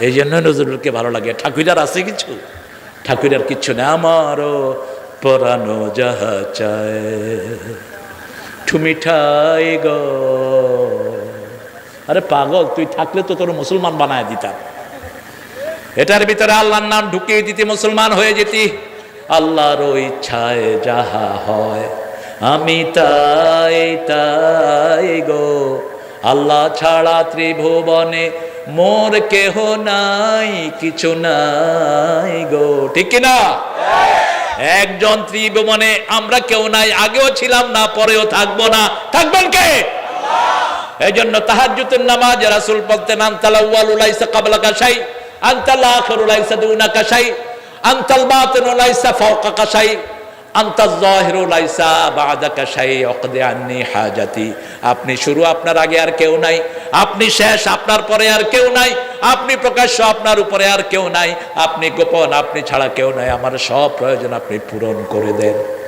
এই জন্য নজরুলকে ভালো লাগে। ঠাকুরার আছে কিছু? ঠাকুরার কিচ্ছু না। আমারও পরানো যাহা চায় ঠুমিঠাই গো। আরে পাগল, তুই থাকলে তো তোর মুসলমান বানায় দিতাম। এটার ভিতরে আল্লাহর নাম ঢুকিয়ে দিতে মুসলমান হয়ে যেতি। আল্লাহর ইচ্ছায় যাহা হয় আমি তাই তাই গো। আল্লাহ ছাড়া ত্রিভুবনে মোর কেহ নাই, কিছু নাই গো। ঠিক কিনা? একজন ত্রিভুবনে আমরা কেউ নাই, আগেও ছিলাম না, পরেও থাকবো না। থাকবেন কে? এই জন্য তাহাজ্জুদের নামাজ রাসূল বলতেন, আনতাল আউয়ালু লাইসা ক্বাবলাকা শাই, আনতাল আখিরু লাইসা দুনাকা শাই, আনতাল বাতিনু লাইসা ফাওকাকা শাই, আনতাজ যাহিরু লাইসা বা'দাকা শাই, ওয়াকদি আন্নি হাজাতি। আপনি শুরু, আপনার আগে আর কেউ নাই। আপনি শেষ, আপনার পরে আর কেউ নাই। আপনি প্রকাশ্য, আপনার উপরে আর কেউ নাই। আপনি গোপন, আপনি ছাড়া কেউ নাই। আমার সব প্রয়োজন আপনি পূরণ করে দেন।